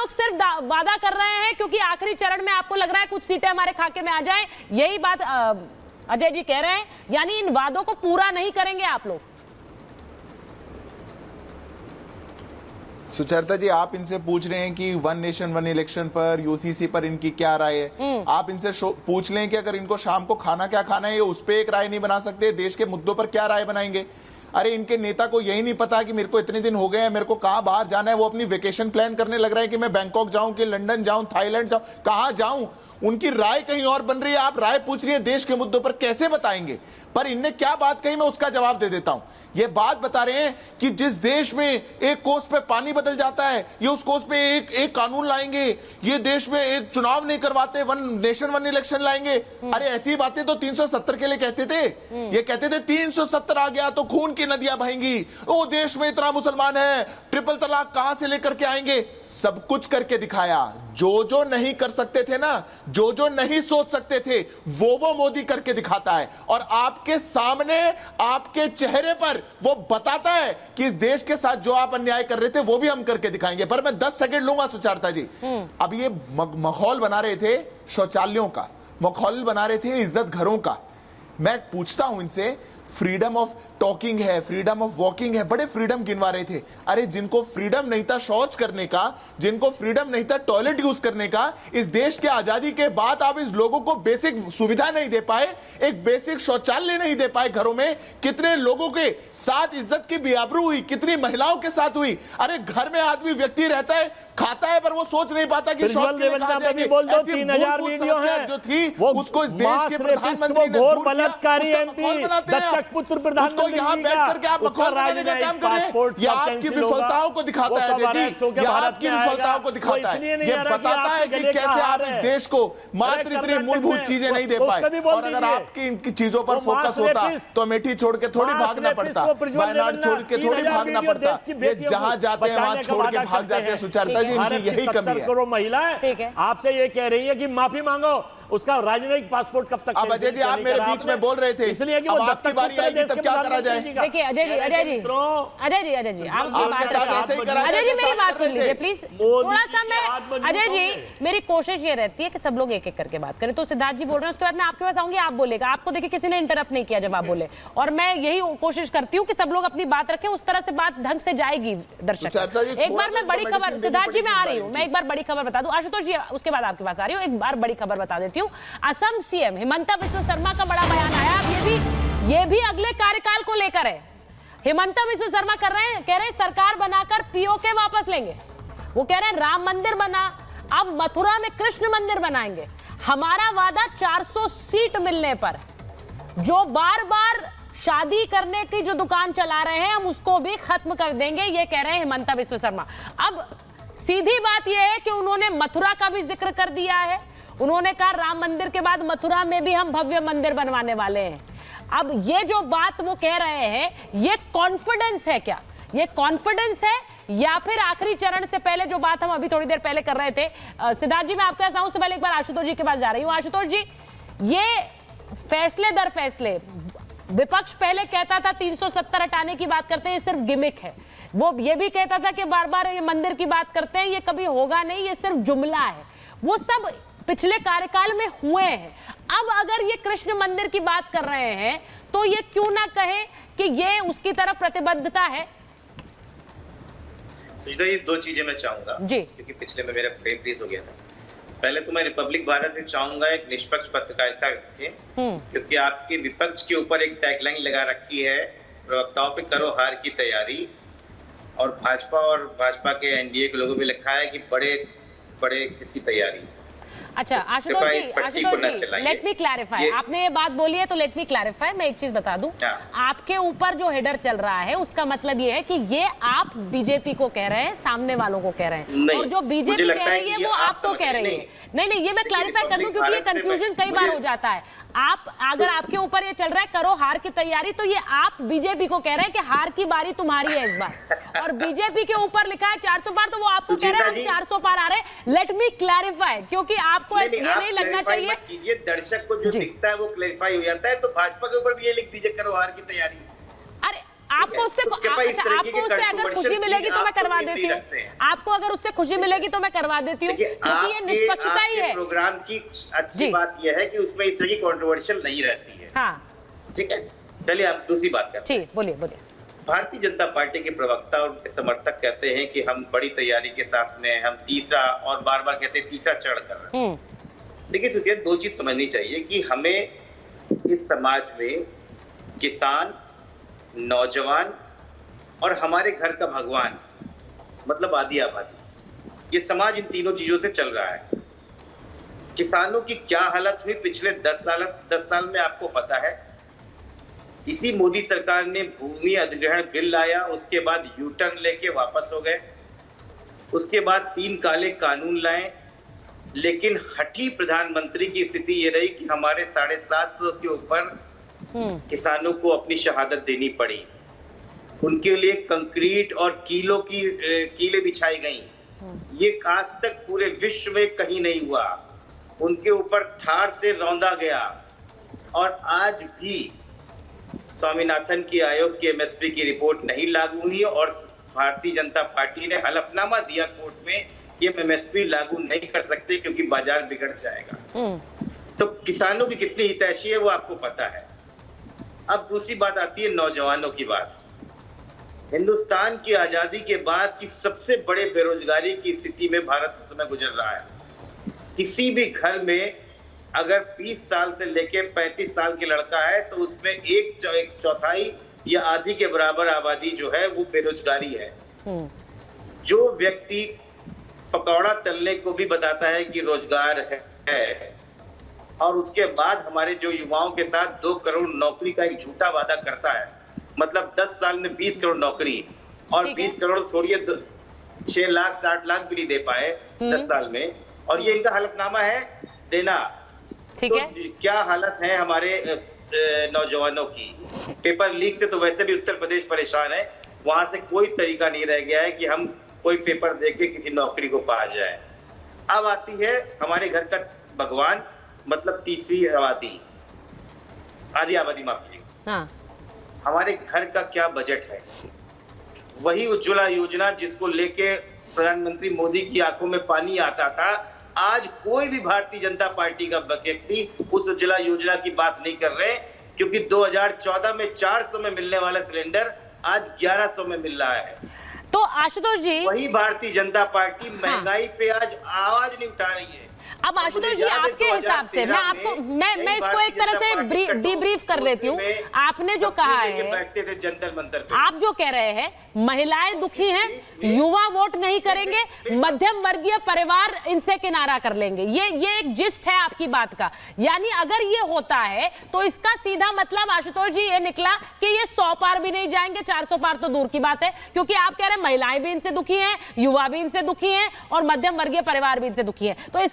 लोग सिर्फ वादा कर रहे हैं क्योंकि आखिरी चरण में आपको लग रहा है कुछ सीटें हमारे खाके में आ जाएं, यही बात अजय जी कह रहे हैं, यानी इन वादों को पूरा नहीं करेंगे आप लोग? सुचरिता जी, आप इनसे पूछ रहे हैं कि वन नेशन वन इलेक्शन पर, यूसीसी पर इनकी क्या राय है। आप इनसे पूछ लें कि अगर इनको शाम को खाना क्या खाना है, ये उस पर एक राय नहीं बना सकते, देश के मुद्दों पर क्या राय बनाएंगे? अरे इनके नेता को यही नहीं पता कि मेरे को इतने दिन हो गए हैं, मेरे को कहां बाहर जाना है। वो अपनी वेकेशन प्लान करने लग रहा है कि मैं बैंकॉक जाऊं, कि लंदन जाऊं, थाईलैंड जाऊं, कहां जाऊं। उनकी राय कहीं और बन रही है, आप राय पूछ रही है देश के मुद्दों पर, कैसे बताएंगे? पर इनने क्या बात कही, मैं उसका जवाब दे देता हूं। ये बात बता रहे हैं कि जिस देश में एक कोस पे पानी बदल जाता है, ये उस कोस पे एक कानून लाएंगे, ये देश में एक चुनाव नहीं करवाते, वन नेशन वन इलेक्शन लाएंगे। अरे ऐसी बातें तो 370 के लिए कहते थे। ये कहते थे 370 आ गया तो खून की नदियां बहेंगी, ओ देश में इतना मुसलमान है, ट्रिपल तलाक कहां से लेकर के आएंगे। सब कुछ करके दिखाया। जो नहीं कर सकते थे ना, जो नहीं सोच सकते थे, वो मोदी करके दिखाता है। और आपके सामने, आपके चेहरे पर वो बताता है कि इस देश के साथ जो आप अन्याय कर रहे थे वो भी हम करके दिखाएंगे। पर मैं 10 सेकंड लूंगा सुचरिता जी। अब ये माहौल बना रहे थे शौचालयों का, माहौल बना रहे थे इज्जत घरों का। मैं पूछता हूं इनसे, फ्रीडम ऑफ टॉकिंग है, फ्रीडम ऑफ वॉकिंग है, बड़े फ्रीडम गिनवा रहे थे। अरे जिनको फ्रीडम नहीं था शौच करने का, जिनको फ्रीडम नहीं था टॉयलेट यूज करने का, इस देश के आजादी के बाद आप इस लोगों को बेसिक सुविधा नहीं दे पाए, एक बेसिक शौचालय नहीं दे पाए घरों में। कितने लोगों के साथ इज्जत की बेआबरू हुई, कितनी महिलाओं के साथ हुई। अरे घर में आदमी व्यक्ति रहता है, खाता है, पर वो सोच नहीं पाता कि शौच के लिए कहां जाएंगे। ऐसी मूलभूत समस्या जो थी उसको इस देश के प्रधानमंत्री ने दूर किया, उसका माहौल बनाते हैं। उसको यहाँ बैठ करके आप मखौल बनाने का काम कर रहे हैं। ये आपकी विफलताओं को दिखाता है अजय जी, ये आपकी विफलताओं को दिखाता है। ये बताता है कि कैसे आप इस देश को मात्र इतनी मूलभूत चीजें नहीं दे पाए। और अगर आपकी इनकी चीजों पर फोकस होता तो अमेठी छोड़ के थोड़ी भागना पड़ता, वायनाड छोड़ के थोड़ी भागना पड़ता। ये जहां जाते हैं वहां छोड़ के भाग जाते हैं। सुचरिता जी, इनकी यही कमी है। महिलाएं आपसे ये कह रही है कि माफी मांगो, उसका राजनयिक पासपोर्ट कब तक? अब अजय जी, आप मेरे बीच में बोल रहे थे, इसलिए कि अब आपकी बारी आएगी तब क्या करा जाए? देखिए अजय जी, आपकी बात, ऐसे ही करा जाए। अजय जी मेरी बात सुन लीजिए प्लीज थोड़ा सा। मैं अजय जी, मेरी कोशिश ये रहती है कि सब लोग एक एक करके बात करें। तो सिद्धार्थ जी बोल रहे हैं, उसके बाद मैं आपके पास आऊंगी, आप बोलेगा। आपको देखिए किसी ने इंटरप्ट नहीं किया जब आप बोले, और मैं यही कोशिश करती हूँ कि सब लोग अपनी बात रखें, उस तरह से बात ढंग से जाएगी दर्शक। एक बार मैं बड़ी खबर, सिद्धार्थ जी मैं आ रही हूँ, मैं एक बार बड़ी खबर बता दूं। आशुतोष जी उसके बाद आपके पास आ रही हूँ। एक बार बड़ी खबर बता देती हूँ। असम सीएम हिमंता बिस्वा शर्मा का बड़ा बयान आया। अब ये भी अगले कार्यकाल को लेकर है। हिमंता बिस्वा शर्मा कह रहे हैं सरकार बनाकर पीओके वापस लेंगे। वो कह रहे हैं राम मंदिर बना, अब मथुरा में कृष्ण मंदिर बनाएंगे। हमारा वादा 400 सीट मिलने पर, जो बार बार शादी करने की जो दुकान चला रहे हैं हम उसको भी खत्म कर देंगे, ये कह रहे हैं हिमंता बिस्वा शर्मा। अब सीधी बात यह है कि उन्होंने मथुरा का भी जिक्र कर दिया है। उन्होंने कहा राम मंदिर के बाद मथुरा में भी हम भव्य मंदिर बनवाने वाले हैं। अब ये जो बात वो कह रहे हैं, ये कॉन्फिडेंस है क्या? ये कॉन्फिडेंस है या फिर आखिरी चरण से पहले जो बात हम अभी थोड़ी देर पहले कर रहे थे? सिद्धार्थ जी मैं आपके पास आऊं, उससे पहले एक बार आशुतोष जी के पास जा रही हूं। आशुतोष जी, ये फैसले दर फैसले, विपक्ष पहले कहता था 370 हटाने की बात करते हैं, ये सिर्फ गिमिक है। वो ये भी कहता था कि बार बार ये मंदिर की बात करते हैं, ये कभी होगा नहीं, ये सिर्फ जुमला है। वो सब पिछले कार्यकाल में हुए हैं। अब अगर ये कृष्ण मंदिर की बात कर रहे हैं तो ये क्यों ना कहे कि ये उसकी तरफ प्रतिबद्धता है? ये दो चीजें मैं चाहूंगा जी, क्योंकि पिछले में मेरा फ्रेम फ्रीज हो गया था। पहले तो मैं रिपब्लिक भारत से चाहूंगा एक निष्पक्ष पत्रकारिता रखें, क्योंकि आपके विपक्ष के ऊपर एक टैगलाइन लगा रखी है, प्रवक्ताओं पे करो हार की तैयारी। और भाजपा के एनडीए के लोगों पे लिखा है कि बड़े बड़े किसकी तैयारी। अच्छा आशुतोष जी, लेट मी क्लैरिफाई। आपने ये बात बोली है तो लेट मी क्लैरिफाई। मैं एक चीज बता दूं, आपके ऊपर जो हेडर चल रहा है उसका मतलब ये है कि ये आप बीजेपी को कह रहे हैं, सामने वालों को कह रहे हैं, और जो बीजेपी कह रही है वो आपको कह रही है। नहीं, ये मैं क्लैरिफाई कर दूं क्योंकि ये कंफ्यूजन कई बार हो जाता है। आप अगर आपके ऊपर ये चल रहा है करो हार की तैयारी, तो ये आप बीजेपी को कह रहे हैं कि हार की बारी तुम्हारी है इस बार, और बीजेपी के ऊपर लिखा है 400 पार, तो वो आपको कह रहे हैं हम 400 पार आ रहे हैं। लेट मी क्लैरिफाई, क्योंकि आपको ये नहीं लगना चाहिए। कीजिए, दर्शक को जो दिखता है वो क्लैरिफाई हो जाता है। तो भाजपा के ऊपर भी ये लिख दीजिए करो हार की तैयारी। अरे आपको उससे आपको उससे अगर खुशी मिलेगी तो मैं करवा देती हूँ, आपको अगर उससे खुशी मिलेगी तो मैं करवा देती हूँ, क्योंकि ये निष्पक्षता ही है। प्रोग्राम की अच्छी बात यह है कि उसमें इस तरह की कंट्रोवर्शियल नहीं रहती है। हाँ ठीक है, चलिए आप दूसरी बात करते हैं। जी बोलिए बोलिए। भारतीय जनता पार्टी के प्रवक्ता और उनके समर्थक कहते हैं कि हम बड़ी तैयारी के साथ में हम तीसरा, और बार बार कहते हैं तीसरा चरण कर रहे हैं। देखिए सुचिया, दो चीज समझनी चाहिए कि हमें इस समाज में किसान, नौजवान और हमारे घर का भगवान मतलब आदि आबादी, ये समाज इन तीनों चीजों से चल रहा है। किसानों की क्या हालत हुई पिछले 10 साल में आपको पता है। इसी मोदी सरकार ने भूमि अधिग्रहण बिल लाया, उसके बाद यू टर्न लेके वापस हो गए, उसके बाद 3 काले कानून लाए, लेकिन हठी प्रधानमंत्री की स्थिति ये रही कि हमारे 750 के ऊपर किसानों को अपनी शहादत देनी पड़ी। उनके लिए कंक्रीट और कीले बिछाई गई। ये आज तक पूरे विश्व में कहीं नहीं हुआ। उनके ऊपर थार से रौंदा गया, और आज भी स्वामीनाथन की आयोग की एमएसपी की रिपोर्ट नहीं लागू हुई, और भारतीय जनता पार्टी ने हलफनामा दिया कोर्ट में कि हम एमएसपी लागू नहीं कर सकते क्योंकि बाजार बिगड़ जाएगा। तो किसानों की कितनी हितैषी है वो आपको पता है। अब दूसरी बात आती है नौजवानों की बात। हिंदुस्तान की आजादी के बाद की सबसे बड़े बेरोजगारी की स्थिति में भारत इस समय गुजर रहा है। किसी भी घर में अगर 20 साल से लेके 35 साल के लड़का है तो उसमें एक चौथाई या आधी के बराबर आबादी जो है वो बेरोजगारी है। जो व्यक्ति पकौड़ा तलने को भी बताता है कि रोजगार है, और उसके बाद हमारे जो युवाओं के साथ 2 करोड़ नौकरी का एक झूठा वादा करता है, मतलब 10 साल में 20 करोड़ नौकरी, और 20 करोड़ छोड़िए 6 लाख 60 लाख भी नहीं दे पाए 10 साल में, और ये इनका हलफनामा है देना। ठीक है, तो क्या हालत है हमारे नौजवानों की। पेपर लीक से तो वैसे भी उत्तर प्रदेश परेशान है, वहां से कोई तरीका नहीं रह गया है कि हम कोई पेपर देके किसी नौकरी को पा जाए। अब आती है हमारे घर का भगवान, मतलब तीसरी आधी आबादी माफ कीजिएगा। हाँ। हमारे घर का क्या बजट है। वही उज्ज्वला योजना जिसको लेके प्रधानमंत्री मोदी की आंखों में पानी आता था, आज कोई भी भारतीय जनता पार्टी का व्यक्ति उस उज्ज्वला योजना की बात नहीं कर रहे, क्योंकि 2014 में 400 में मिलने वाला सिलेंडर आज 1100 में मिल रहा है। तो आशुतोष जी, वही भारतीय जनता पार्टी महंगाई पे आज आवाज नहीं उठा रही है। अब आशुतोष जी आपके हिसाब से मैं इसको एक तरह से डीब्रीफ कर लेती हूँ। आपने जो कहा है, बैठते थे जंतर मंतर पे, आप जो कह रहे हैं महिलाएं दुखी हैं, युवा वोट नहीं करेंगे, मध्यम वर्गीय परिवार इनसे किनारा कर लेंगे, ये एक जिस्ट है आपकी बात का। यानी अगर ये होता है तो इसका सीधा मतलब आशुतोष जी ये निकला कि ये 100 पार भी नहीं जाएंगे, 400 पार तो दूर की बात है, क्योंकि आप कह रहे हैं महिलाएं भी इनसे दुखी हैं, युवा भी इनसे दुखी हैं, और मध्यम वर्गीय परिवार भी इनसे दुखी है। तो इस